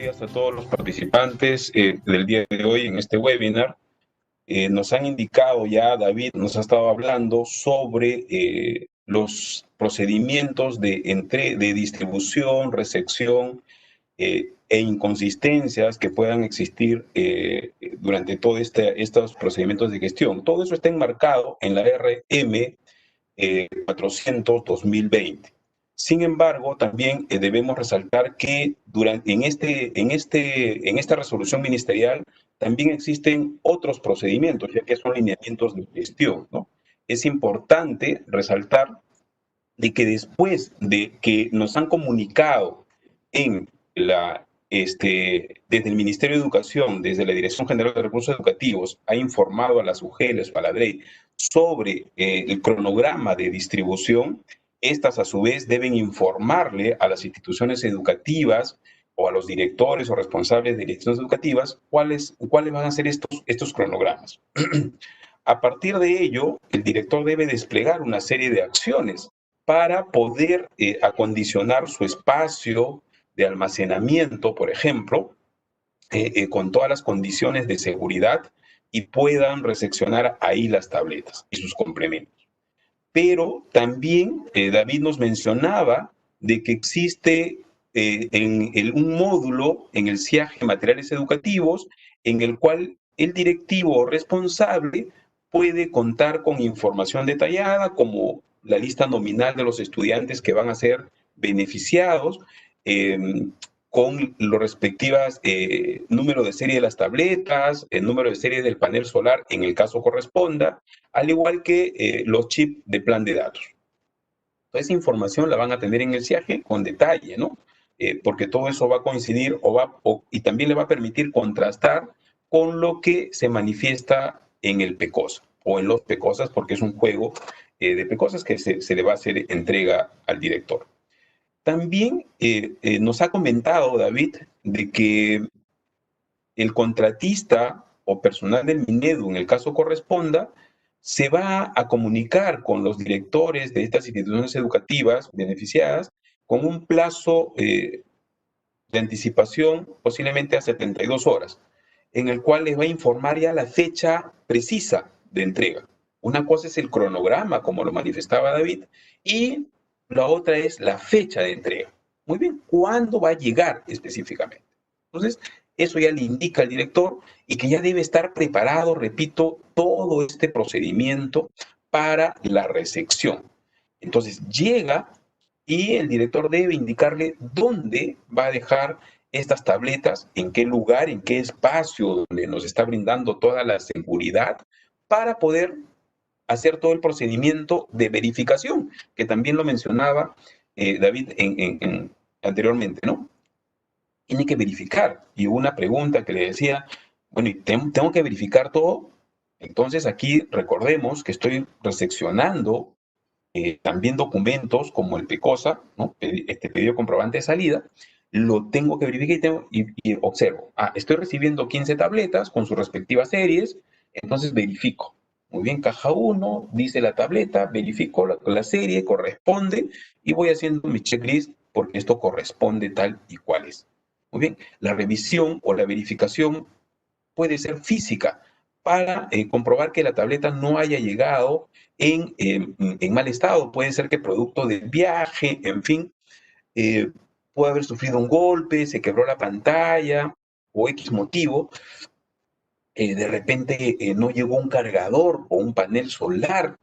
días a todos los participantes del día de hoy en este webinar. Nos han indicado ya, David nos ha estado hablando sobre los procedimientos de distribución, recepción e inconsistencias que puedan existir durante todos estos procedimientos de gestión. Todo eso está enmarcado en la RM 400-2020. Sin embargo, también debemos resaltar que en esta resolución ministerial también existen otros procedimientos, ya que son lineamientos de gestión, ¿no? Es importante resaltar de que después de que nos han comunicado desde el Ministerio de Educación, desde la Dirección General de Recursos Educativos, ha informado a las UGELs, a la DREI, sobre el cronograma de distribución, estas a su vez deben informarle a las instituciones educativas o a los directores o responsables de instituciones educativas cuáles van a ser estos cronogramas. A partir de ello, el director debe desplegar una serie de acciones para poder acondicionar su espacio de almacenamiento, por ejemplo, con todas las condiciones de seguridad y puedan recepcionar ahí las tabletas y sus complementos. Pero también David nos mencionaba de que existe un módulo en el SIAG Materiales Educativos en el cual el directivo responsable puede contar con información detallada como la lista nominal de los estudiantes que van a ser beneficiados, con los respectivos número de serie de las tabletas, el número de serie del panel solar en el caso corresponda, al igual que los chips de plan de datos. Toda esa información la van a tener en el SIAGE con detalle, ¿no? Porque todo eso va a coincidir y también le va a permitir contrastar con lo que se manifiesta en el PECOSA o en los PECOSAs, porque es un juego de PECOSAs que se le va a hacer entrega al director. También nos ha comentado David de que el contratista o personal del Minedu, en el caso corresponda, se va a comunicar con los directores de estas instituciones educativas beneficiadas con un plazo de anticipación posiblemente a 72 horas, en el cual les va a informar ya la fecha precisa de entrega. Una cosa es el cronograma, como lo manifestaba David, y la otra es la fecha de entrega. Muy bien, ¿cuándo va a llegar específicamente? Entonces, eso ya le indica al director y que ya debe estar preparado, repito, todo este procedimiento para la recepción. Entonces, llega y el director debe indicarle dónde va a dejar estas tabletas, en qué lugar, en qué espacio donde nos está brindando toda la seguridad para poder hacer todo el procedimiento de verificación, que también lo mencionaba David anteriormente, ¿no? Tiene que verificar. Y hubo una pregunta que le decía, bueno, ¿y tengo que verificar todo? Entonces aquí recordemos que estoy recepcionando también documentos como el PECOSA, ¿no? Este pedido comprobante de salida, lo tengo que verificar y observo. Estoy recibiendo 15 tabletas con sus respectivas series, entonces verifico. Muy bien, caja 1, dice la tableta, verifico la serie, corresponde, y voy haciendo mi checklist porque esto corresponde tal y cual es. Muy bien, la revisión o la verificación puede ser física para comprobar que la tableta no haya llegado en mal estado. Puede ser que producto del viaje, en fin, puede haber sufrido un golpe, se quebró la pantalla o X motivo. De repente no llegó un cargador o un panel solar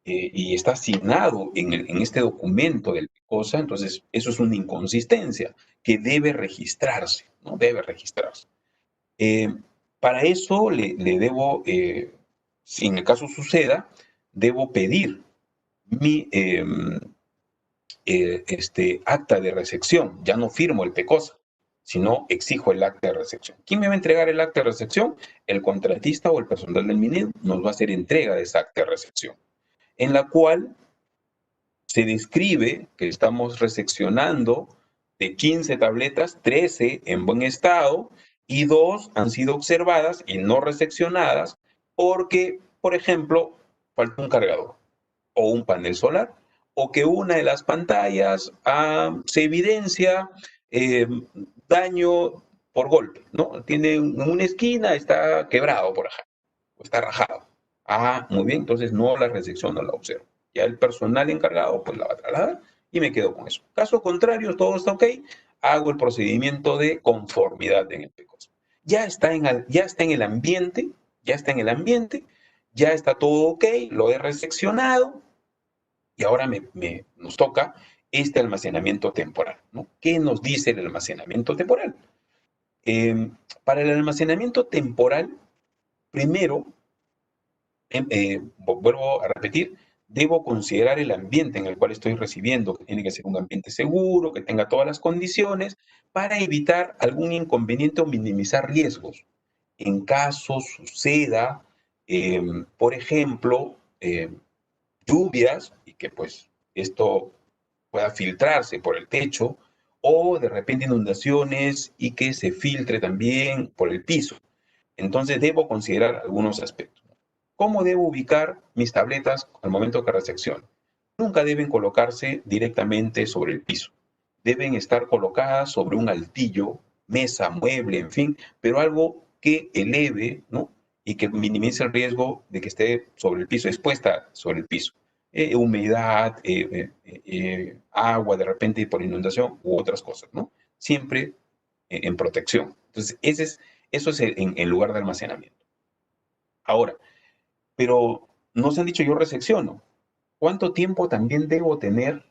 y está asignado en este documento del PECOSA, entonces eso es una inconsistencia que debe registrarse, ¿no? Debe registrarse. Para eso le debo, si en el caso suceda, debo pedir mi acta de recepción. Ya no firmo el PECOSA, sino exijo el acta de recepción. ¿Quién me va a entregar el acta de recepción? El contratista o el personal del Minedu nos va a hacer entrega de esa acta de recepción, en la cual se describe que estamos recepcionando de 15 tabletas, 13 en buen estado y 2 han sido observadas y no recepcionadas porque, por ejemplo, falta un cargador o un panel solar, o que una de las pantallas se evidencia daño por golpe, ¿no? Tiene una esquina, está quebrado por acá, o está rajado. Ah, muy bien, entonces no la recepción, no la observo. Ya el personal encargado pues la va a trasladar y me quedo con eso. Caso contrario, todo está ok, hago el procedimiento de conformidad en el PECOS. Ya está en el ambiente, ya está en el ambiente, ya está todo ok, lo he recepcionado y ahora nos toca este almacenamiento temporal, ¿no? ¿Qué nos dice el almacenamiento temporal? Eh, para el almacenamiento temporal, primero, vuelvo a repetir, debo considerar el ambiente en el cual estoy recibiendo, que tiene que ser un ambiente seguro, que tenga todas las condiciones para evitar algún inconveniente o minimizar riesgos. En caso suceda, por ejemplo, lluvias y que pues esto pueda filtrarse por el techo o de repente inundaciones y que se filtre también por el piso. Entonces debo considerar algunos aspectos. ¿Cómo debo ubicar mis tabletas al momento que recepciono? Nunca deben colocarse directamente sobre el piso. Deben estar colocadas sobre un altillo, mesa, mueble, en fin, pero algo que eleve, ¿no? Y que minimice el riesgo de que esté sobre el piso, expuesta sobre el piso. Humedad, agua de repente por inundación u otras cosas, ¿no? Siempre en protección. Entonces, eso es en lugar de almacenamiento. Ahora, pero no se han dicho yo recepciono. ¿Cuánto tiempo también debo tener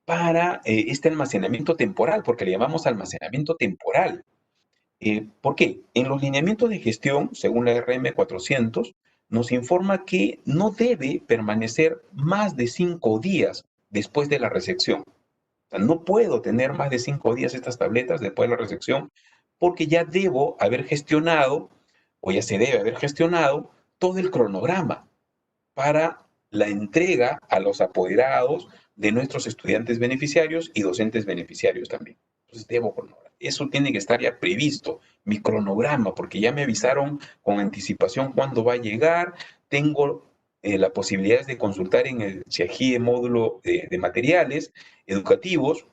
para este almacenamiento temporal? Porque le llamamos almacenamiento temporal. ¿Por qué? En los lineamientos de gestión, según la RM 400, nos informa que no debe permanecer más de 5 días después de la recepción. O sea, no puedo tener más de 5 días estas tabletas después de la recepción porque ya debo haber gestionado, o ya se debe haber gestionado, todo el cronograma para la entrega a los apoderados de nuestros estudiantes beneficiarios y docentes beneficiarios también. Entonces, debo cronograma. Eso tiene que estar ya previsto, mi cronograma, porque ya me avisaron con anticipación cuándo va a llegar. Tengo la posibilidad de consultar en el CIAGIE módulo de materiales educativos.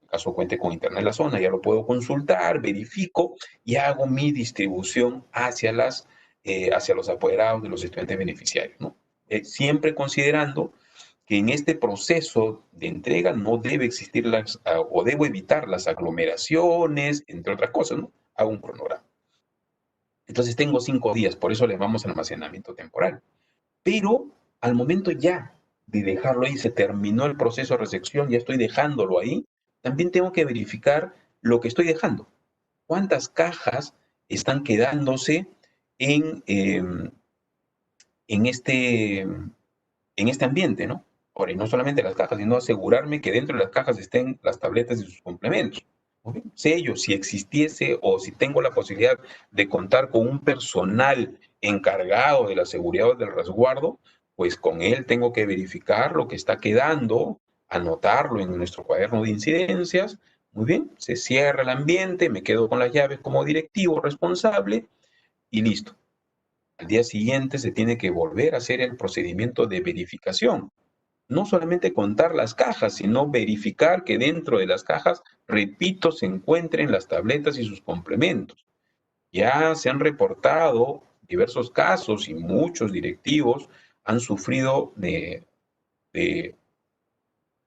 En caso cuente con internet en la zona, ya lo puedo consultar, verifico y hago mi distribución hacia los apoderados de los estudiantes beneficiarios, ¿no? Siempre considerando que en este proceso de entrega no debe existir o debo evitar las aglomeraciones, entre otras cosas, ¿no? Hago un cronograma. Entonces tengo 5 días, por eso le llamamos almacenamiento temporal. Pero al momento ya de dejarlo ahí, se terminó el proceso de recepción, ya estoy dejándolo ahí, también tengo que verificar lo que estoy dejando. ¿Cuántas cajas están quedándose en, eh, en, este, en este ambiente, ¿no? Ahora, y no solamente las cajas, sino asegurarme que dentro de las cajas estén las tabletas y sus complementos. ¿Okay? Sé yo, si existiese o si tengo la posibilidad de contar con un personal encargado de la seguridad o del resguardo, pues con él tengo que verificar lo que está quedando, anotarlo en nuestro cuaderno de incidencias. Muy bien, se cierra el ambiente, me quedo con las llaves como directivo responsable y listo. Al día siguiente se tiene que volver a hacer el procedimiento de verificación. No solamente contar las cajas, sino verificar que dentro de las cajas, repito, se encuentren las tabletas y sus complementos. Ya se han reportado diversos casos y muchos directivos han sufrido de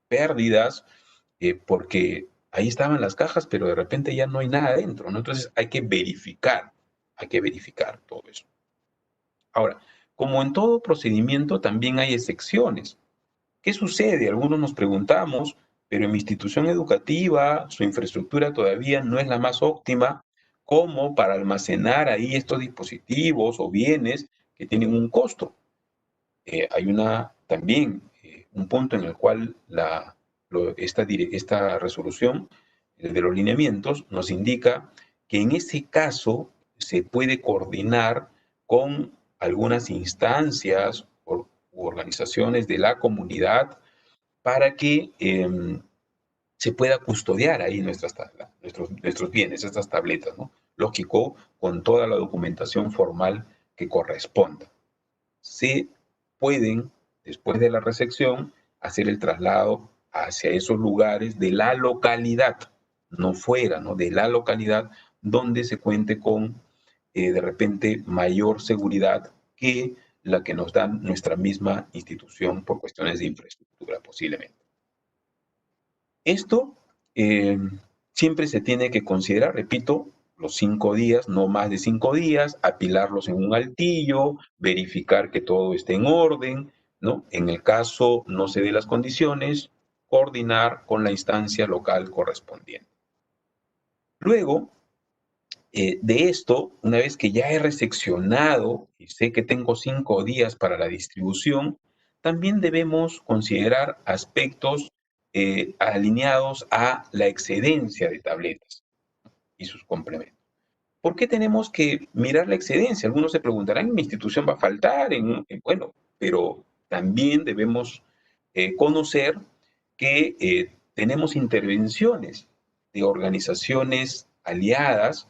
pérdidas porque ahí estaban las cajas, pero de repente ya no hay nada dentro, ¿no? Entonces hay que verificar todo eso. Ahora, como en todo procedimiento, también hay excepciones. ¿Qué sucede? Algunos nos preguntamos, pero en mi institución educativa su infraestructura todavía no es la más óptima como para almacenar ahí estos dispositivos o bienes que tienen un costo. Hay también un punto en el cual esta resolución de los lineamientos nos indica que en ese caso se puede coordinar con algunas instancias u organizaciones de la comunidad para que se pueda custodiar ahí nuestros bienes, estas tabletas, ¿no? Lógico, con toda la documentación formal que corresponda. Se pueden, después de la recepción, hacer el traslado hacia esos lugares de la localidad, no fuera, ¿no? De la localidad, donde se cuente con, de repente, mayor seguridad que la que nos da nuestra misma institución por cuestiones de infraestructura, posiblemente. Esto siempre se tiene que considerar, repito, los 5 días, no más de 5 días, apilarlos en un altillo, verificar que todo esté en orden, ¿no? En el caso no se dé las condiciones, coordinar con la instancia local correspondiente. Luego de esto, una vez que ya he reseccionado y sé que tengo 5 días para la distribución, también debemos considerar aspectos alineados a la excedencia de tabletas y sus complementos. ¿Por qué tenemos que mirar la excedencia? Algunos se preguntarán, ¿en mi institución va a faltar? Bueno, pero también debemos conocer que tenemos intervenciones de organizaciones aliadas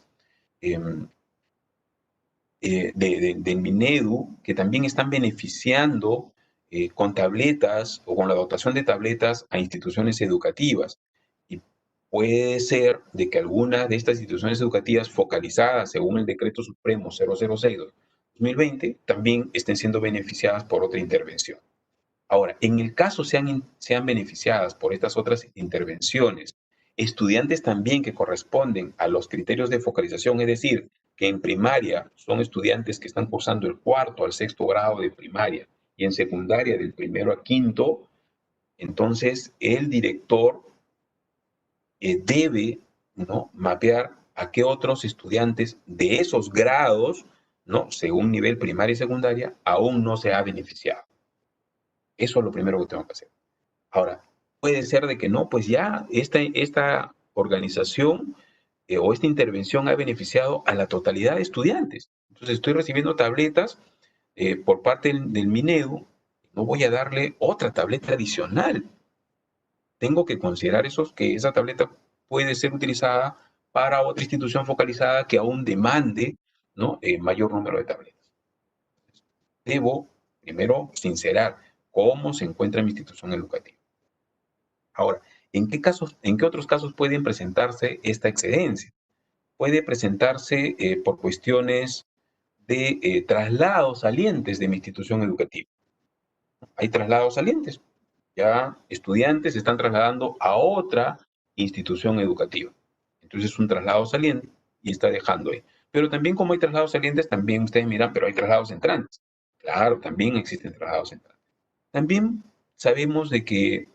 em, del Minedu que también están beneficiando con tabletas o con la dotación de tabletas a instituciones educativas. Y puede ser de que algunas de estas instituciones educativas focalizadas según el Decreto Supremo 006/2020 también estén siendo beneficiadas por otra intervención. Ahora, en el caso sean beneficiadas por estas otras intervenciones, estudiantes también que corresponden a los criterios de focalización, es decir, que en primaria son estudiantes que están cursando el 4º al 6º grado de primaria y en secundaria del 1º a 5º, entonces el director debe, ¿no?, mapear a qué otros estudiantes de esos grados, ¿no?, según nivel primaria y secundaria, aún no se ha beneficiado. Eso es lo primero que tengo que hacer. Ahora, puede ser de que no, pues ya esta organización o esta intervención ha beneficiado a la totalidad de estudiantes. Entonces estoy recibiendo tabletas por parte del Minedu, no voy a darle otra tableta adicional. Tengo que considerar que esa tableta puede ser utilizada para otra institución focalizada que aún demande, ¿no?, mayor número de tabletas. Debo primero sincerar cómo se encuentra mi institución educativa. Ahora, ¿en qué otros casos pueden presentarse esta excedencia? Puede presentarse por cuestiones de traslados salientes de mi institución educativa. Hay traslados salientes. Ya estudiantes se están trasladando a otra institución educativa. Entonces es un traslado saliente y está dejando ahí. Pero también como hay traslados salientes, también ustedes miran, pero hay traslados entrantes. Claro, también existen traslados entrantes. También sabemos de que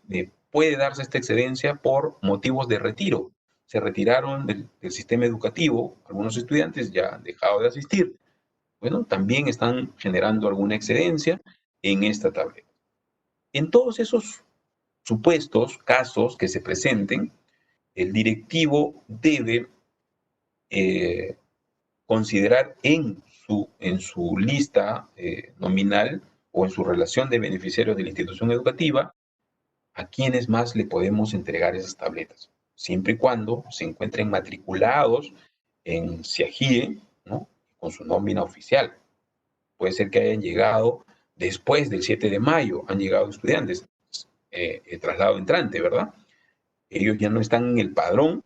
puede darse esta excedencia por motivos de retiro. Se retiraron del sistema educativo, algunos estudiantes ya han dejado de asistir. Bueno, también están generando alguna excedencia en esta tableta. En todos esos supuestos, casos que se presenten, el directivo debe considerar en su lista nominal o en su relación de beneficiarios de la institución educativa a quiénes más le podemos entregar esas tabletas, siempre y cuando se encuentren matriculados en CIAGIE, ¿no?, con su nómina oficial. Puede ser que hayan llegado después del 7 de mayo, han llegado estudiantes, traslado entrante, ¿verdad? Ellos ya no están en el padrón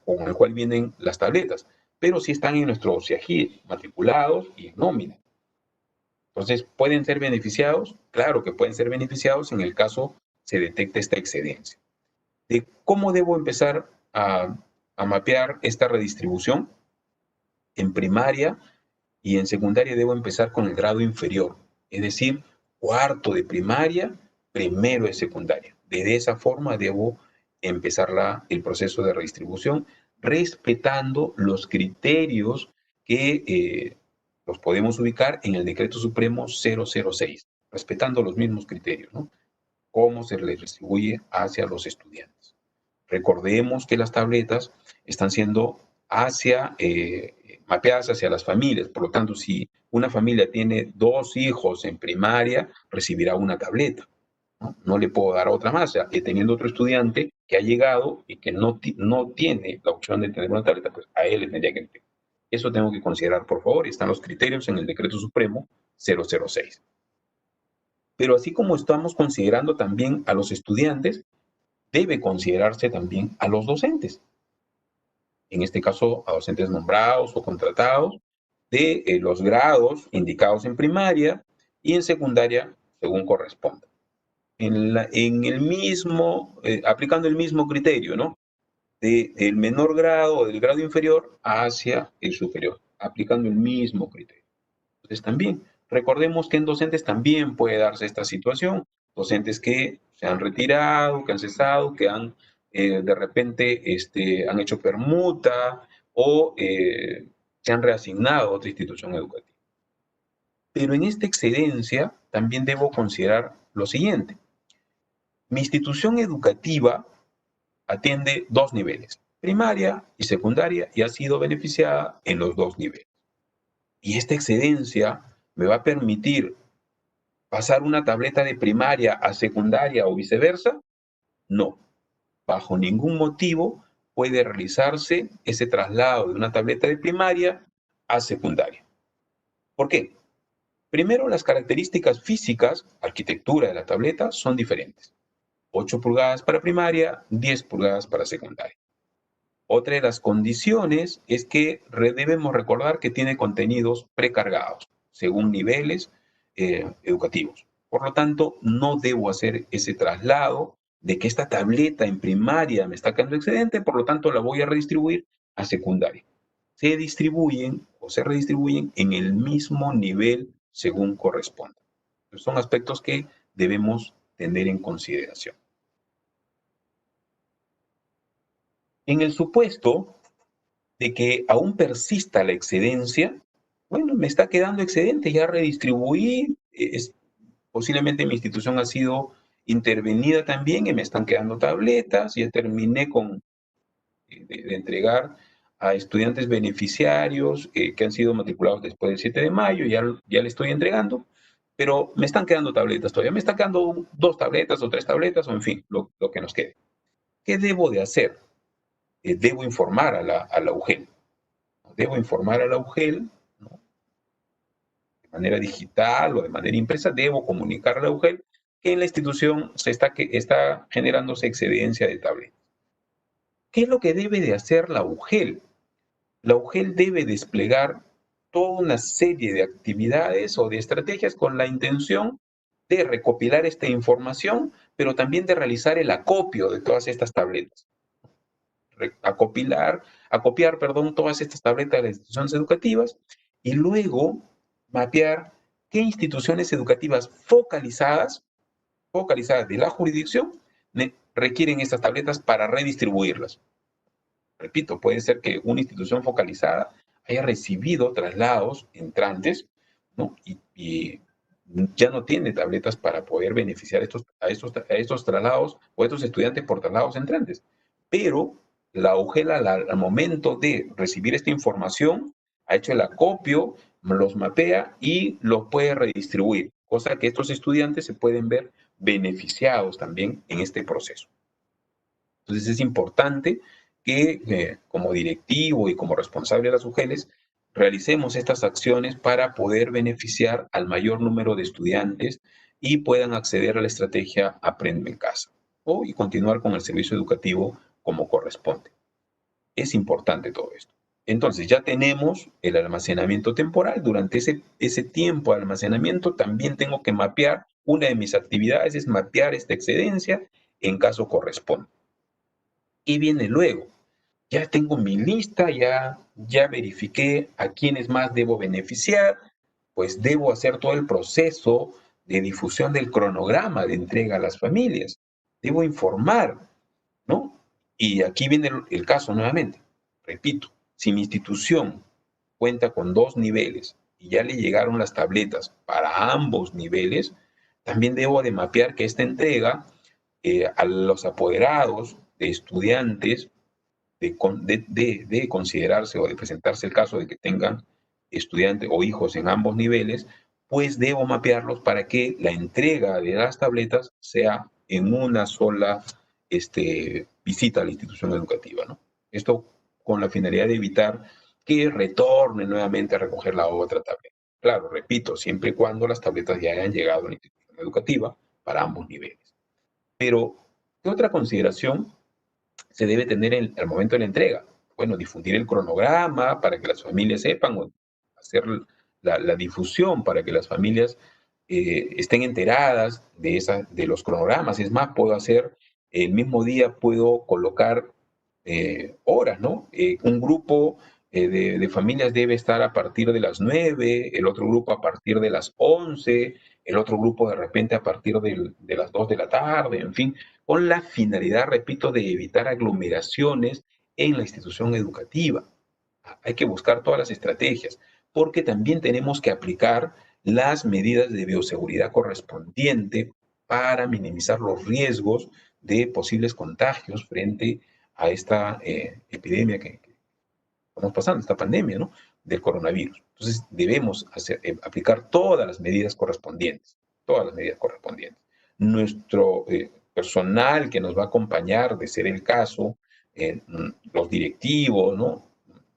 con el cual vienen las tabletas, pero sí están en nuestro CIAGIE, matriculados y en nómina. Entonces, ¿pueden ser beneficiados? Claro que pueden ser beneficiados en el caso se detecte esta excedencia. ¿De cómo debo empezar a mapear esta redistribución? En primaria y en secundaria debo empezar con el grado inferior, es decir, 4º de primaria, 1º de secundaria. De esa forma debo empezar el proceso de redistribución, respetando los criterios que los podemos ubicar en el Decreto Supremo 006, respetando los mismos criterios, ¿no?, cómo se les distribuye hacia los estudiantes. Recordemos que las tabletas están siendo mapeadas hacia las familias. Por lo tanto, si una familia tiene 2 hijos en primaria, recibirá una tableta. No le puedo dar otra más. O sea, teniendo otro estudiante que ha llegado y que no tiene la opción de tener una tableta, pues a él le tendría que entregar. Eso tengo que considerar, por favor, y están los criterios en el Decreto Supremo 006. Pero así como estamos considerando también a los estudiantes, debe considerarse también a los docentes. en este caso a docentes nombrados o contratados, de los grados indicados en primaria y en secundaria según corresponda. Aplicando el mismo criterio, ¿no? Del menor grado o del grado inferior hacia el superior, aplicando el mismo criterio. Entonces también, recordemos que en docentes también puede darse esta situación, docentes que se han retirado, que han cesado, que han de repente han hecho permuta o se han reasignado a otra institución educativa. Pero en esta excedencia también debo considerar lo siguiente. Mi institución educativa atiende dos niveles, primaria y secundaria, y ha sido beneficiada en los dos niveles. Y esta excedencia me va a permitir pasar una tableta de primaria a secundaria o viceversa. No, bajo ningún motivo puede realizarse ese traslado de una tableta de primaria a secundaria. ¿Por qué? Primero, las características físicas, arquitectura de la tableta, son diferentes. 8 pulgadas para primaria, 10 pulgadas para secundaria. Otra de las condiciones es que debemos recordar que tiene contenidos precargados, según niveles educativos. Por lo tanto, no debo hacer ese traslado de que esta tableta en primaria me está quedando excedente, por lo tanto la voy a redistribuir a secundaria. Se distribuyen o se redistribuyen en el mismo nivel según corresponda. Son aspectos que debemos tener en consideración. En el supuesto de que aún persista la excedencia, bueno, me está quedando excedente, ya redistribuí, posiblemente mi institución ha sido intervenida también y me están quedando tabletas, ya terminé de entregar a estudiantes beneficiarios que han sido matriculados después del 7 de mayo, ya le estoy entregando, pero me están quedando tabletas todavía, me están quedando 2 tabletas o 3 tabletas, o en fin, lo que nos quede. ¿Qué debo de hacer? Debo informar a la UGEL. Debo informar a la UGEL, ¿no? De manera digital o de manera impresa, debo comunicar a la UGEL que en la institución está generándose excedencia de tabletas. ¿Qué es lo que debe de hacer la UGEL? La UGEL debe desplegar toda una serie de actividades o de estrategias con la intención de recopilar esta información, pero también de realizar el acopio de todas estas tabletas. Acopiar todas estas tabletas de las instituciones educativas y luego mapear qué instituciones educativas focalizadas de la jurisdicción requieren estas tabletas para redistribuirlas. Repito, puede ser que una institución focalizada haya recibido traslados entrantes, ¿no? y ya no tiene tabletas para poder beneficiar a estos traslados o a estos estudiantes por traslados entrantes. Pero la UGEL al momento de recibir esta información ha hecho el acopio, los mapea y los puede redistribuir, cosa que estos estudiantes se pueden ver beneficiados también en este proceso. Entonces es importante que como directivo y como responsable de las UGELes realicemos estas acciones para poder beneficiar al mayor número de estudiantes y puedan acceder a la estrategia Aprende en Casa y continuar con el servicio educativo como corresponde. Es importante todo esto. Entonces ya tenemos el almacenamiento temporal. Durante ese tiempo de almacenamiento también tengo que mapear, una de mis actividades es mapear esta excedencia en caso corresponda. ¿Qué viene luego? Ya tengo mi lista, ya verifiqué a quiénes más debo beneficiar, pues debo hacer todo el proceso de difusión del cronograma de entrega a las familias. Debo informar, ¿no? Y aquí viene el caso nuevamente. Repito, si mi institución cuenta con 2 niveles y ya le llegaron las tabletas para ambos niveles, también debo de mapear que esta entrega a los apoderados de estudiantes de considerarse o de presentarse el caso de que tengan estudiantes o hijos en ambos niveles, pues debo mapearlos para que la entrega de las tabletas sea en una sola visita a la institución educativa, ¿no? Esto con la finalidad de evitar que retorne nuevamente a recoger la otra tableta. Claro, repito, siempre y cuando las tabletas ya hayan llegado a la institución educativa para ambos niveles. Pero, ¿qué otra consideración se debe tener al momento de la entrega? bueno, difundir el cronograma para que las familias sepan, o hacer la difusión para que las familias estén enteradas de los cronogramas. Es más, puedo hacer, el mismo día puedo colocar horas, ¿no? Un grupo de familias debe estar a partir de las 9, el otro grupo a partir de las 11, el otro grupo de repente a partir de las 2 de la tarde, en fin, con la finalidad, repito, de evitar aglomeraciones en la institución educativa. Hay que buscar todas las estrategias, porque también tenemos que aplicar las medidas de bioseguridad correspondiente para minimizar los riesgos de posibles contagios frente a esta epidemia que estamos pasando, esta pandemia, ¿no?, del coronavirus. Entonces, debemos aplicar todas las medidas correspondientes, todas las medidas correspondientes. Nuestro personal que nos va a acompañar, de ser el caso, los directivos, ¿no?,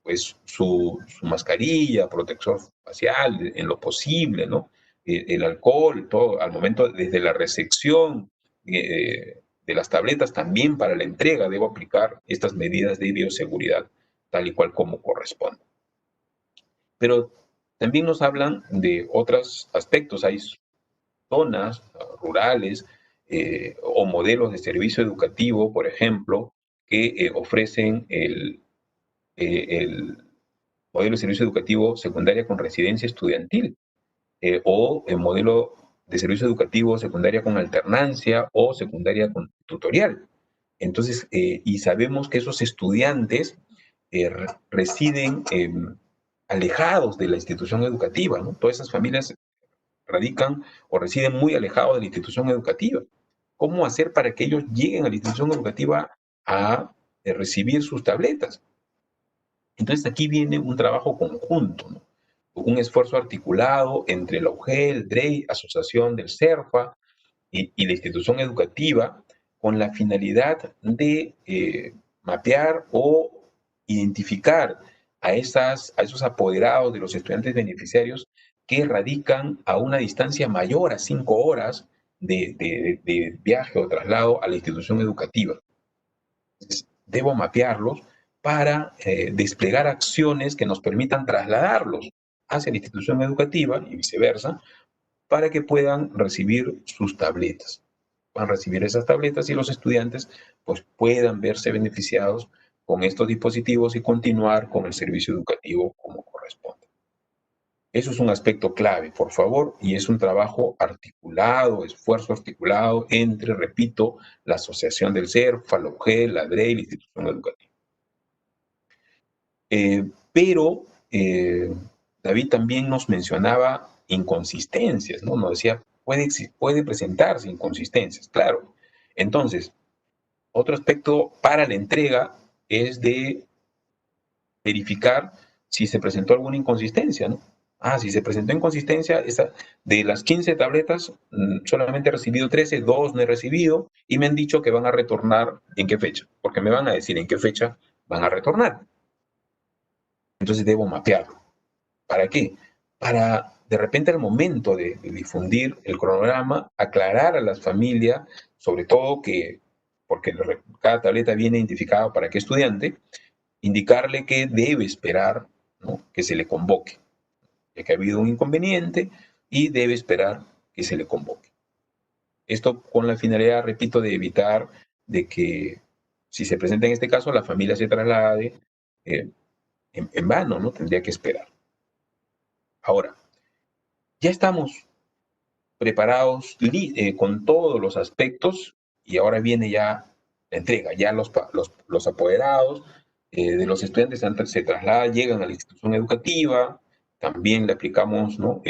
pues su mascarilla, protector facial, en lo posible, ¿no? El alcohol, todo, al momento, desde la recepción de las tabletas, también para la entrega, debo aplicar estas medidas de bioseguridad tal y cual como corresponde. Pero también nos hablan de otros aspectos. Hay zonas rurales o modelos de servicio educativo, por ejemplo, que ofrecen el modelo de servicio educativo secundaria con residencia estudiantil, o el modelo de servicio educativo secundaria con alternancia o secundaria con tutorial. Entonces, y sabemos que esos estudiantes residen alejados de la institución educativa, ¿no? Todas esas familias radican o residen muy alejados de la institución educativa. ¿Cómo hacer para que ellos lleguen a la institución educativa a recibir sus tabletas? Entonces aquí viene un trabajo conjunto, ¿no?, un esfuerzo articulado entre la UGEL, DREI, Asociación del CERFA y la institución educativa, con la finalidad de mapear o identificar a esos apoderados de los estudiantes beneficiarios que radican a una distancia mayor a 5 horas de viaje o traslado a la institución educativa. Entonces, debo mapearlos para desplegar acciones que nos permitan trasladarlos hacia la institución educativa y viceversa, para que puedan recibir sus tabletas. Van a recibir esas tabletas y los estudiantes pues puedan verse beneficiados con estos dispositivos y continuar con el servicio educativo como corresponde. Eso es un aspecto clave, por favor, y es un trabajo articulado, esfuerzo articulado entre, repito, la Asociación del CERFA, la UGEL, la DREI y la institución educativa. Pero David también nos mencionaba inconsistencias, ¿no? Nos decía, puede presentarse inconsistencias, claro. Entonces, otro aspecto para la entrega es de verificar si se presentó alguna inconsistencia, ¿no? Si se presentó inconsistencia, de las 15 tabletas, solamente he recibido 13, 2 no he recibido, y me han dicho que van a retornar en qué fecha, porque me van a decir en qué fecha van a retornar. Entonces debo mapearlo. ¿Para qué? Para, de repente, al momento de difundir el cronograma, aclarar a las familias, sobre todo que, porque cada tableta viene identificada para qué estudiante, indicarle que debe esperar, ¿no?, que se le convoque, ya que ha habido un inconveniente y debe esperar que se le convoque. Esto con la finalidad, repito, de evitar de que, si se presenta en este caso, la familia se traslade en vano, ¿no? Tendría que esperar. Ahora, ya estamos preparados con todos los aspectos y ahora viene ya la entrega. Ya los apoderados de los estudiantes se trasladan, llegan a la institución educativa, también le aplicamos, ¿no?,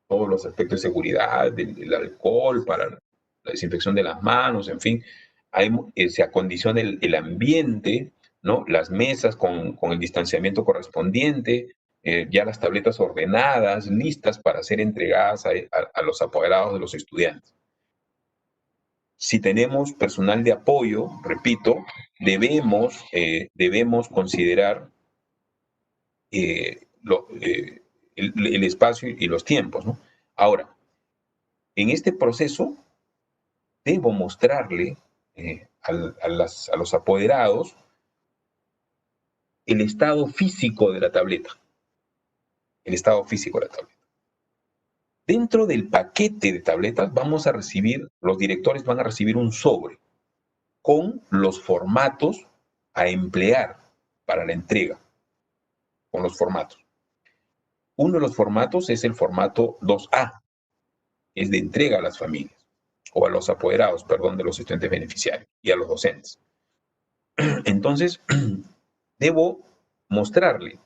todos los aspectos de seguridad, del alcohol para la desinfección de las manos, en fin, se acondiciona el ambiente, ¿no?, las mesas con el distanciamiento correspondiente, ya las tabletas ordenadas, listas para ser entregadas a los apoderados de los estudiantes. Si tenemos personal de apoyo, repito, debemos considerar el espacio y los tiempos, ¿no? Ahora, en este proceso, debo mostrarle a los apoderados el estado físico de la tableta. El estado físico de la tableta. Dentro del paquete de tabletas vamos a recibir, los directores van a recibir un sobre con los formatos a emplear para la entrega, con los formatos. Uno de los formatos es el formato 2A, es de entrega a las familias, o a los apoderados, perdón, de los estudiantes beneficiarios y a los docentes. Entonces, debo mostrarle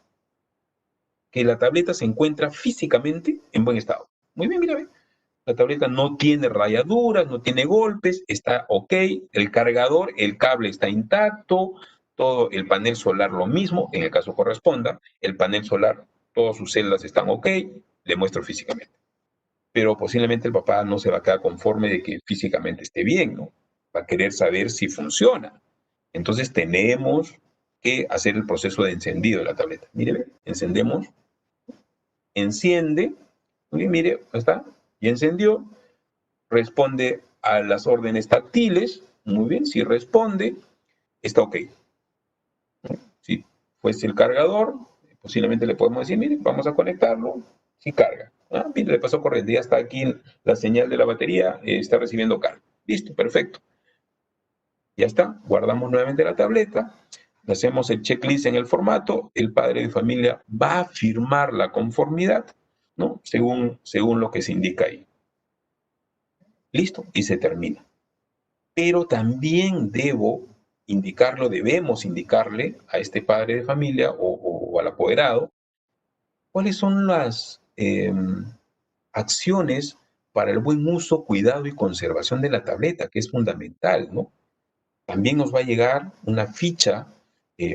que la tableta se encuentra físicamente en buen estado. Muy bien, mira, ve. La tableta no tiene rayaduras, no tiene golpes, está ok. El cargador, el cable está intacto, todo el panel solar lo mismo, en el caso corresponda. El panel solar, todas sus celdas están ok, le muestro físicamente. Pero posiblemente el papá no se va a quedar conforme de que físicamente esté bien, ¿no? Va a querer saber si funciona. Entonces tenemos que hacer el proceso de encendido de la tableta. Mire, encendemos, enciende, mire, está, y encendió, responde a las órdenes táctiles, muy bien, si responde, está ok. Si fuese el cargador, posiblemente le podemos decir, mire, vamos a conectarlo, si carga. Mire, le pasó corriente, ya está aquí la señal de la batería, está recibiendo carga. Listo, perfecto. Ya está, guardamos nuevamente la tableta, hacemos el checklist en el formato, el padre de familia va a firmar la conformidad, ¿no? Según lo que se indica ahí. Listo, y se termina. Pero también debemos indicarle a este padre de familia o al apoderado cuáles son las acciones para el buen uso, cuidado y conservación de la tableta, que es fundamental, ¿no? También nos va a llegar una ficha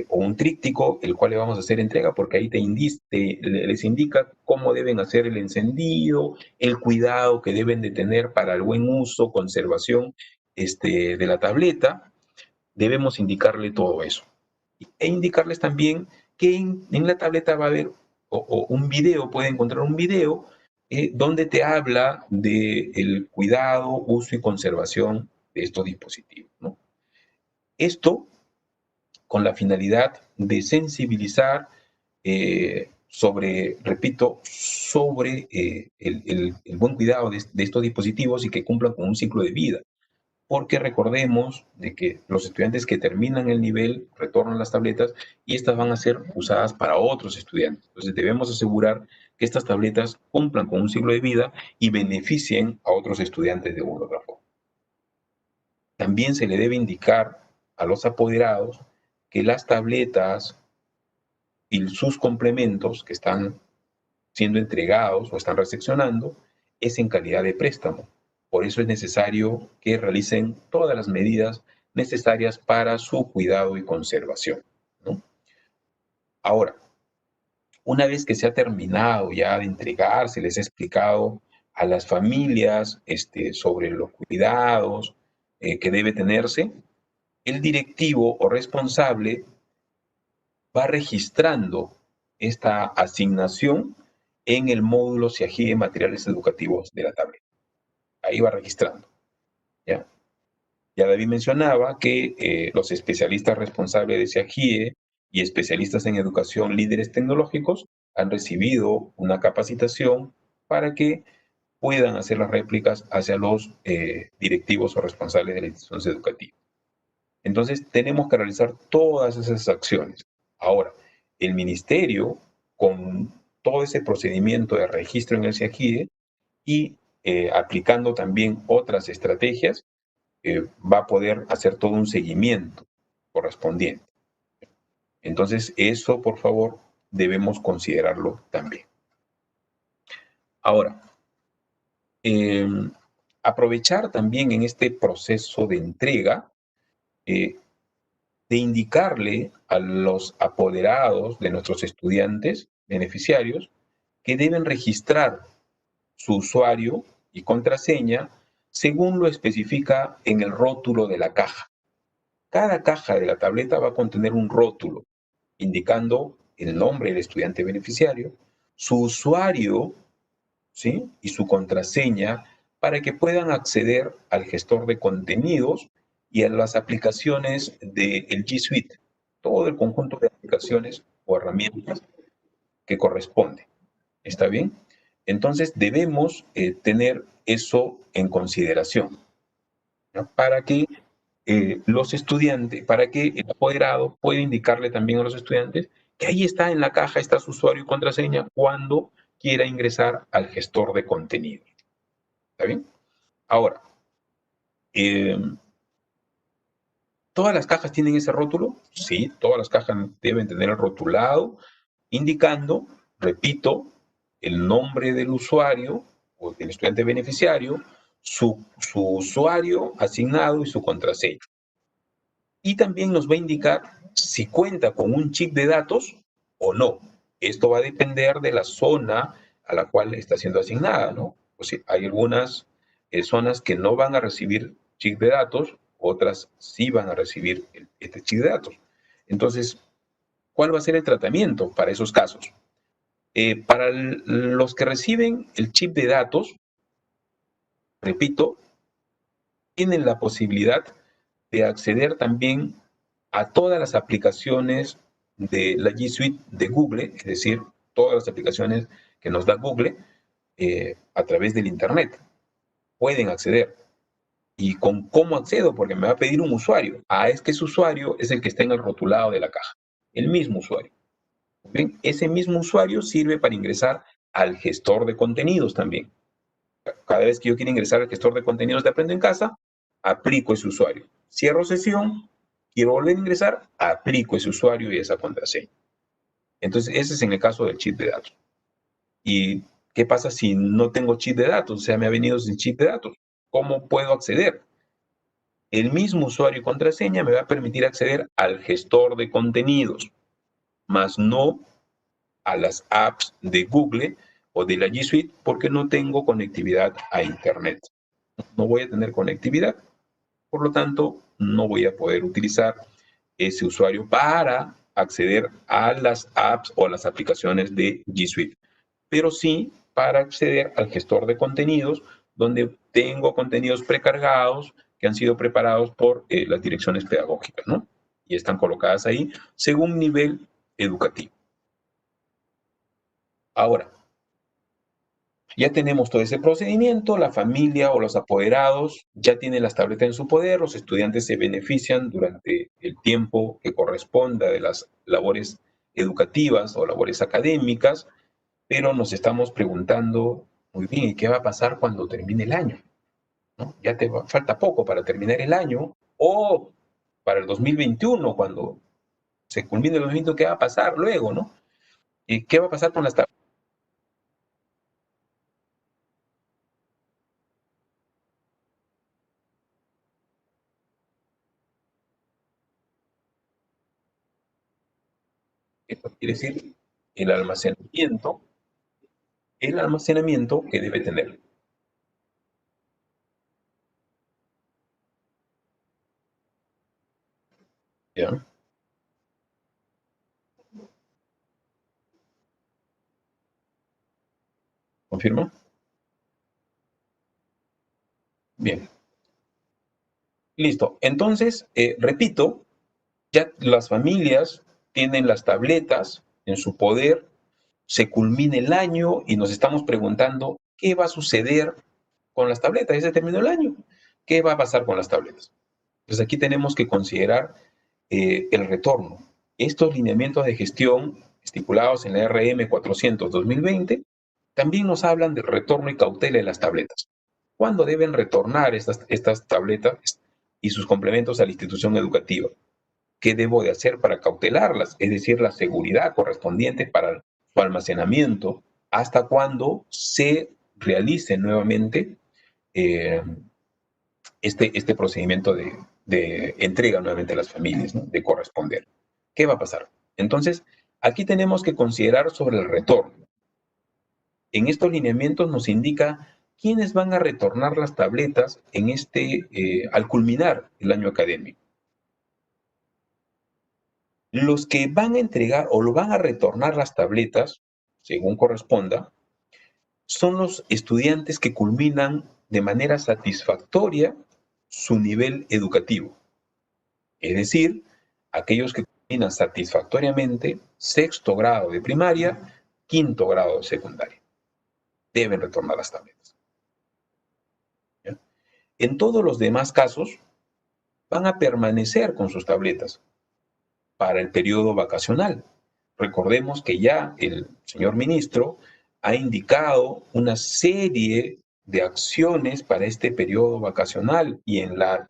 o un tríptico, el cual le vamos a hacer entrega, porque ahí les indica cómo deben hacer el encendido, el cuidado que deben de tener para el buen uso, conservación de la tableta. Debemos indicarle todo eso. E indicarles también que en la tableta va a haber un video, puede encontrar un video donde te habla del cuidado, uso y conservación de estos dispositivos, ¿no? Esto con la finalidad de sensibilizar sobre el buen cuidado de estos dispositivos y que cumplan con un ciclo de vida. Porque recordemos de que los estudiantes que terminan el nivel retornan las tabletas y estas van a ser usadas para otros estudiantes. Entonces debemos asegurar que estas tabletas cumplan con un ciclo de vida y beneficien a otros estudiantes de una u otra forma. También se le debe indicar a los apoderados que las tabletas y sus complementos que están siendo entregados o están recepcionando es en calidad de préstamo. Por eso es necesario que realicen todas las medidas necesarias para su cuidado y conservación, ¿no? Ahora, una vez que se ha terminado ya de entregar, se les ha explicado a las familias sobre los cuidados que debe tenerse, el directivo o responsable va registrando esta asignación en el módulo CIAGIE de materiales educativos de la tableta. Ahí va registrando. ¿Ya? Ya David mencionaba que los especialistas responsables de CIAGIE y especialistas en educación, líderes tecnológicos, han recibido una capacitación para que puedan hacer las réplicas hacia los directivos o responsables de las instituciones educativas. Entonces, tenemos que realizar todas esas acciones. Ahora, el ministerio, con todo ese procedimiento de registro en el CIAGIE y aplicando también otras estrategias, va a poder hacer todo un seguimiento correspondiente. Entonces, eso, por favor, debemos considerarlo también. Ahora, aprovechar también en este proceso de entrega de indicarle a los apoderados de nuestros estudiantes beneficiarios que deben registrar su usuario y contraseña según lo especifica en el rótulo de la caja. Cada caja de la tableta va a contener un rótulo indicando el nombre del estudiante beneficiario, su usuario, ¿sí?, y su contraseña para que puedan acceder al gestor de contenidos y a las aplicaciones del G Suite, todo el conjunto de aplicaciones o herramientas que corresponden. ¿Está bien? Entonces debemos tener eso en consideración, ¿no? Para que los estudiantes, para que el apoderado pueda indicarle también a los estudiantes que ahí está en la caja, está su usuario y contraseña cuando quiera ingresar al gestor de contenido. ¿Está bien? Ahora, ¿todas las cajas tienen ese rótulo? Sí, todas las cajas deben tener el rotulado indicando, repito, el nombre del usuario o del estudiante beneficiario, su usuario asignado y su contraseña. Y también nos va a indicar si cuenta con un chip de datos o no. Esto va a depender de la zona a la cual está siendo asignada, ¿no? O sea, hay algunas zonas que no van a recibir chip de datos, otras sí van a recibir este chip de datos. Entonces, ¿cuál va a ser el tratamiento para esos casos? Para los que reciben el chip de datos, repito, tienen la posibilidad de acceder también a todas las aplicaciones de la G Suite de Google, es decir, todas las aplicaciones que nos da Google a través del Internet. Pueden acceder. ¿Y con cómo accedo? Porque me va a pedir un usuario. Es que ese usuario es el que está en el rotulado de la caja. El mismo usuario. ¿Ven? Ese mismo usuario sirve para ingresar al gestor de contenidos también. Cada vez que yo quiero ingresar al gestor de contenidos de Aprendo en Casa, aplico ese usuario. Cierro sesión, quiero volver a ingresar, aplico ese usuario y esa contraseña. Entonces, ese es en el caso del chip de datos. ¿Y qué pasa si no tengo chip de datos? O sea, me ha venido sin chip de datos. ¿Cómo puedo acceder? El mismo usuario y contraseña me va a permitir acceder al gestor de contenidos, más no a las apps de Google o de la G Suite porque no tengo conectividad a Internet. No voy a tener conectividad, por lo tanto, no voy a poder utilizar ese usuario para acceder a las apps o a las aplicaciones de G Suite, pero sí para acceder al gestor de contenidos, donde tengo contenidos precargados que han sido preparados por las direcciones pedagógicas, ¿no? Y están colocadas ahí según nivel educativo. Ahora, ya tenemos todo ese procedimiento, la familia o los apoderados ya tienen las tabletas en su poder, los estudiantes se benefician durante el tiempo que corresponda de las labores educativas o labores académicas, pero nos estamos preguntando, muy bien, ¿y qué va a pasar cuando termine el año? ¿No? Ya falta poco para terminar el año, o para el 2021, cuando se culmine el 2021, ¿qué va a pasar luego, no? ¿Y qué va a pasar con las tabletas? Esto quiere decir el almacenamiento que debe tener. ¿Ya? ¿Confirma? Bien. Listo. Entonces, repito, ya las familias tienen las tabletas en su poder, se culmina el año y nos estamos preguntando qué va a suceder con las tabletas. Ya se terminó el año. ¿Qué va a pasar con las tabletas? Pues aquí tenemos que considerar el retorno. Estos lineamientos de gestión estipulados en la RM 400-2020 también nos hablan del retorno y cautela de las tabletas. ¿Cuándo deben retornar estas tabletas y sus complementos a la institución educativa? ¿Qué debo de hacer para cautelarlas? Es decir, la seguridad correspondiente para su almacenamiento, hasta cuando se realice nuevamente eh, este procedimiento de entrega nuevamente a las familias, ¿no? De corresponder. ¿Qué va a pasar? Entonces, aquí tenemos que considerar sobre el retorno. En estos lineamientos nos indica quiénes van a retornar las tabletas al culminar el año académico. Los que van a entregar o lo van a retornar las tabletas, según corresponda, son los estudiantes que culminan de manera satisfactoria su nivel educativo. Es decir, aquellos que terminan satisfactoriamente sexto grado de primaria, quinto grado de secundaria. Deben retornar las tabletas. ¿Ya? En todos los demás casos, van a permanecer con sus tabletas para el periodo vacacional. Recordemos que ya el señor ministro ha indicado una serie de acciones para este periodo vacacional y en la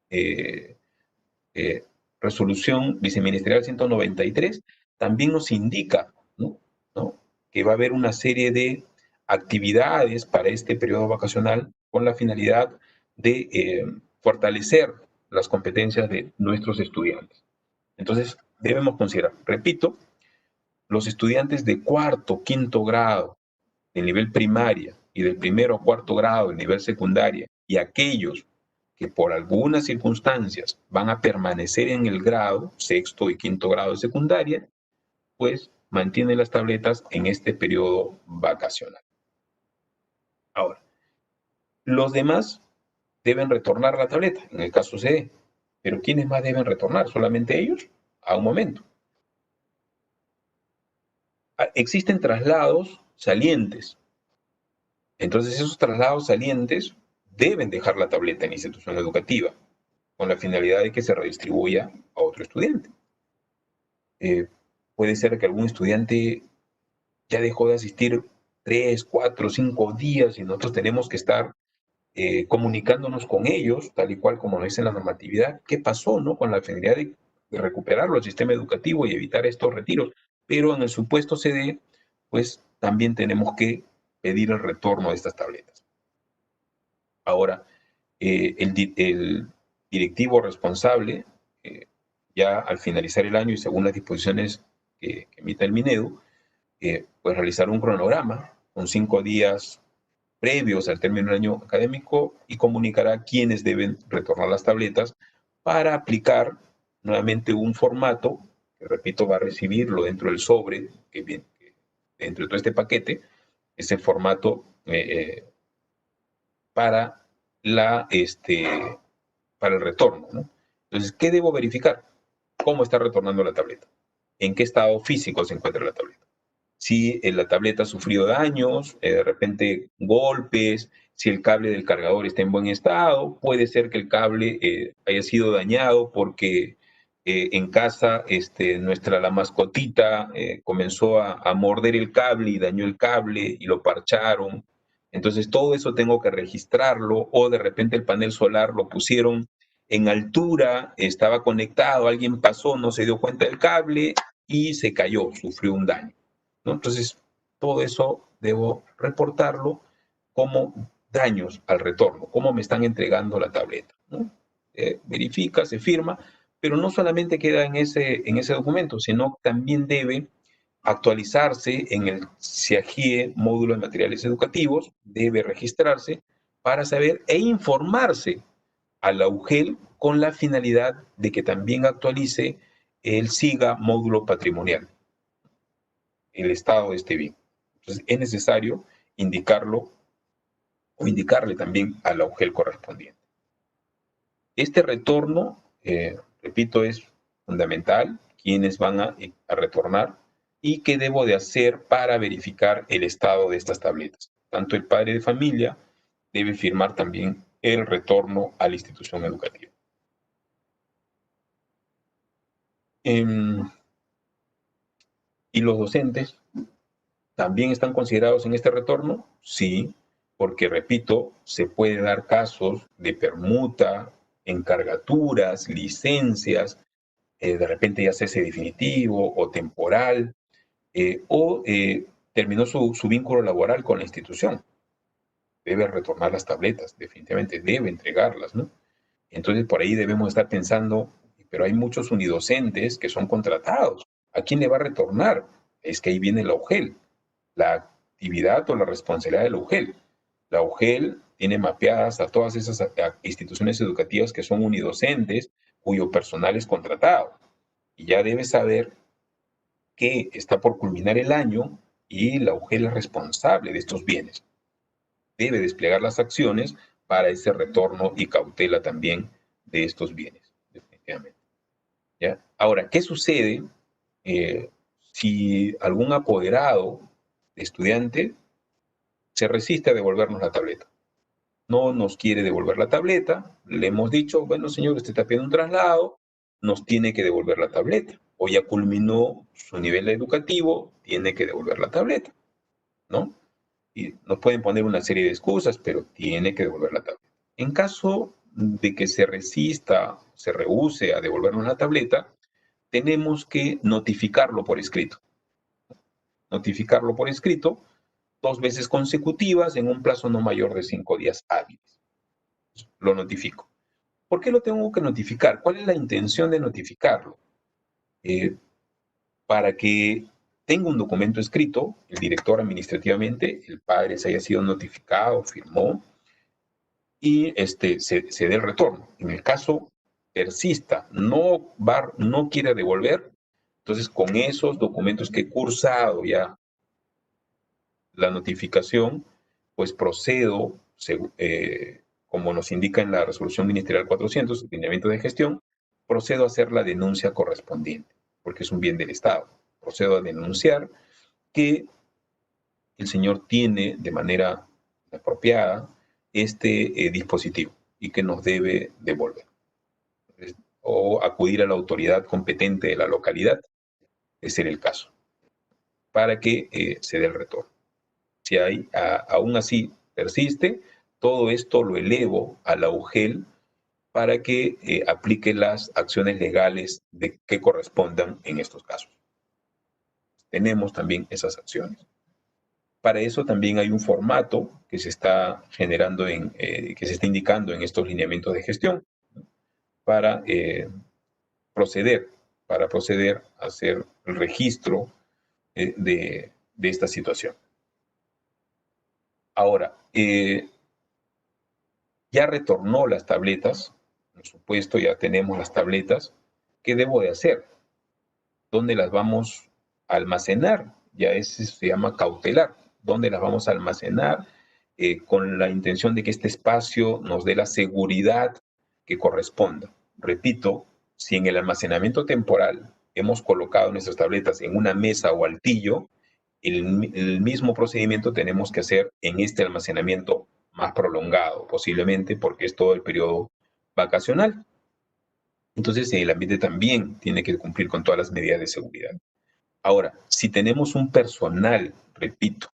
eh, resolución viceministerial 193 también nos indica, ¿no? Que va a haber una serie de actividades para este periodo vacacional con la finalidad de fortalecer las competencias de nuestros estudiantes. Entonces, debemos considerar, repito, los estudiantes de cuarto, quinto grado de nivel primaria y del primero a cuarto grado de nivel secundaria y aquellos que por algunas circunstancias van a permanecer en el grado, sexto y quinto grado de secundaria, pues mantienen las tabletas en este periodo vacacional. Ahora, los demás deben retornar la tableta, en el caso C. Pero ¿quiénes más deben retornar? ¿Solamente ellos? A un momento. Existen traslados salientes. Entonces esos traslados salientes deben dejar la tableta en la institución educativa con la finalidad de que se redistribuya a otro estudiante. Puede ser que algún estudiante ya dejó de asistir 3, 4, 5 días y nosotros tenemos que estar comunicándonos con ellos, tal y cual como lo dice la normatividad, qué pasó, ¿no? Con la finalidad de recuperarlo al sistema educativo y evitar estos retiros. Pero en el supuesto CD, pues también tenemos que pedir el retorno de estas tabletas. Ahora, el directivo responsable, ya al finalizar el año y según las disposiciones que emita el Minedu, pues realizar un cronograma con 5 días previos al término del año académico y comunicará quiénes deben retornar las tabletas para aplicar nuevamente un formato, que repito, va a recibirlo dentro del sobre, que viene dentro de todo este paquete, ese formato para, para el retorno, ¿no? Entonces, ¿qué debo verificar? ¿Cómo está retornando la tableta? ¿En qué estado físico se encuentra la tableta? Si la tableta ha sufrido daños, de repente golpes, si el cable del cargador está en buen estado, puede ser que el cable haya sido dañado porque en casa la mascotita comenzó a morder el cable y dañó el cable y lo parcharon. Entonces todo eso tengo que registrarlo, o de repente el panel solar lo pusieron en altura, estaba conectado, alguien pasó, no se dio cuenta del cable y se cayó, sufrió un daño, ¿no? Entonces, todo eso debo reportarlo como daños al retorno, cómo me están entregando la tableta, ¿no? Verifica, se firma, pero no solamente queda en ese documento, sino también debe actualizarse en el CIAGIE, módulo de materiales educativos, debe registrarse para saber e informarse a la UGEL con la finalidad de que también actualice el SIGA, módulo patrimonial, el estado de este bien. Entonces, es necesario indicarlo o indicarle también a la UGEL correspondiente. Este retorno, repito, es fundamental, quiénes van a retornar y qué debo de hacer para verificar el estado de estas tabletas. Tanto el padre de familia debe firmar también el retorno a la institución educativa. ¿Y los docentes también están considerados en este retorno? Sí, porque, repito, se puede dar casos de permuta, encargaturas, licencias, de repente ya cese definitivo o temporal, o terminó su vínculo laboral con la institución. Debe retornar las tabletas, definitivamente debe entregarlas, ¿no? Entonces, por ahí debemos estar pensando, pero hay muchos unidocentes que son contratados. ¿A quién le va a retornar? Es que ahí viene la UGEL, la actividad o la responsabilidad de la UGEL. La UGEL tiene mapeadas a todas esas instituciones educativas que son unidocentes, cuyo personal es contratado. Y ya debe saber que está por culminar el año y la UGEL es responsable de estos bienes. Debe desplegar las acciones para ese retorno y cautela también de estos bienes, definitivamente. ¿Ya? Ahora, ¿qué sucede si algún apoderado de estudiante se resiste a devolvernos la tableta? No nos quiere devolver la tableta, le hemos dicho, bueno señor, usted está pidiendo un traslado, nos tiene que devolver la tableta, o ya culminó su nivel educativo, tiene que devolver la tableta, ¿no? Y nos pueden poner una serie de excusas, pero tiene que devolver la tableta. En caso de que se resista, se rehúse a devolvernos la tableta, tenemos que notificarlo por escrito. Notificarlo por escrito 2 veces consecutivas en un plazo no mayor de 5 días hábiles. Lo notifico. ¿Por qué lo tengo que notificar? ¿Cuál es la intención de notificarlo? Para que tenga un documento escrito, el director administrativamente, el padre se haya sido notificado, firmó, y se dé el retorno. En el caso persista, no quiere devolver, entonces con esos documentos que he cursado ya la notificación, pues procedo, como nos indica en la resolución ministerial 400, lineamiento de gestión, procedo a hacer la denuncia correspondiente, porque es un bien del Estado. Procedo a denunciar que el señor tiene de manera apropiada este dispositivo y que nos debe devolver. O acudir a la autoridad competente de la localidad, de ser el caso, para que se dé el retorno. Si aún así persiste, todo esto lo elevo a la UGEL para que aplique las acciones legales que correspondan en estos casos. Tenemos también esas acciones. Para eso también hay un formato que se está generando, que se está indicando en estos lineamientos de gestión para proceder a hacer el registro de esta situación. Ahora, ya retornó las tabletas, por supuesto, ya tenemos las tabletas. ¿Qué debo de hacer? ¿Dónde las vamos a almacenar? Ya ese se llama cautelar. ¿Dónde las vamos a almacenar? Con la intención de que este espacio nos dé la seguridad que corresponda. Repito, si en el almacenamiento temporal hemos colocado nuestras tabletas en una mesa o altillo, el mismo procedimiento tenemos que hacer en este almacenamiento más prolongado, posiblemente porque es todo el periodo vacacional. Entonces, el ambiente también tiene que cumplir con todas las medidas de seguridad. Ahora, si tenemos un personal, repito,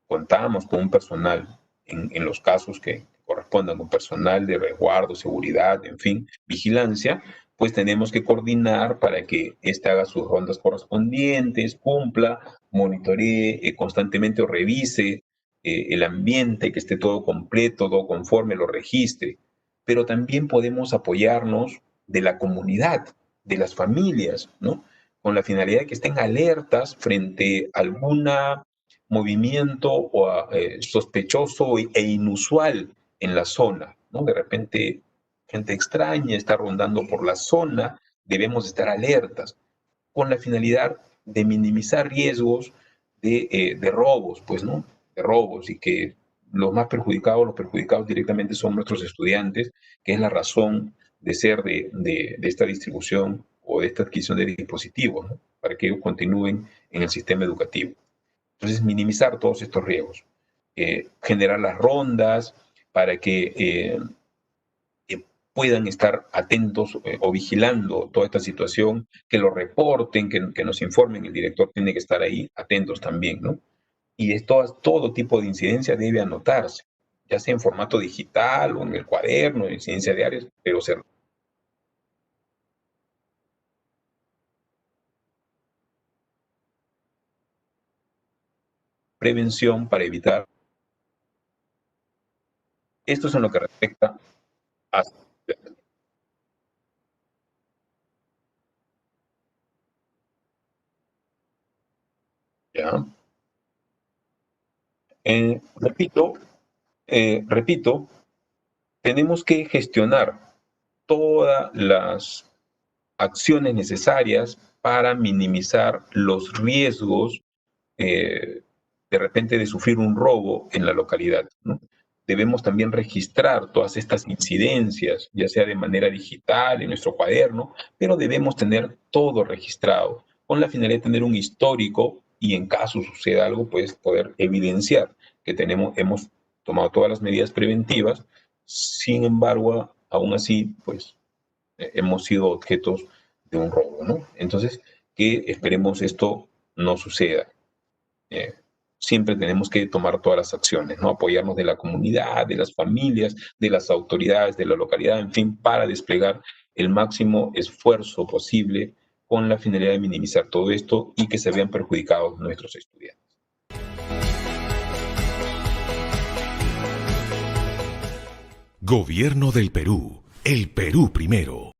contamos con un personal en los casos que correspondan, con personal de resguardo, seguridad, en fin, vigilancia, pues tenemos que coordinar para que éste haga sus rondas correspondientes, cumpla, monitoree constantemente o revise el ambiente, que esté todo completo, todo conforme, lo registre. Pero también podemos apoyarnos de la comunidad, de las familias, ¿no? Con la finalidad de que estén alertas frente a algún movimiento sospechoso e inusual en la zona, ¿no? De repente, gente extraña está rondando por la zona, debemos estar alertas, con la finalidad de minimizar riesgos de robos, pues, ¿no? De robos, y que los perjudicados directamente son nuestros estudiantes, que es la razón de ser de esta distribución o de esta adquisición de dispositivos, ¿no? Para que ellos continúen en el sistema educativo. Entonces, minimizar todos estos riesgos, generar las rondas para que puedan estar atentos o vigilando toda esta situación, que lo reporten, que nos informen, el director tiene que estar ahí atentos también, ¿no? Y todo tipo de incidencia debe anotarse, ya sea en formato digital o en el cuaderno, en incidencia diaria, pero ser prevención para evitar. Esto es en lo que respecta a... ¿Ya? Repito, repito, tenemos que gestionar todas las acciones necesarias para minimizar los riesgos de repente de sufrir un robo en la localidad, ¿no? debemos también registrar todas estas incidencias, ya sea de manera digital, en nuestro cuaderno, pero debemos tener todo registrado, con la finalidad de tener un histórico y en caso suceda algo, pues poder evidenciar que hemos tomado todas las medidas preventivas. Sin embargo, aún así, pues hemos sido objetos de un robo, ¿no? Entonces, que esperemos esto no suceda. Eh, Siempre tenemos que tomar todas las acciones, ¿no? Apoyarnos de la comunidad, de las familias, de las autoridades, de la localidad, en fin, para desplegar el máximo esfuerzo posible con la finalidad de minimizar todo esto y que se vean perjudicados nuestros estudiantes. Gobierno del Perú. El Perú primero.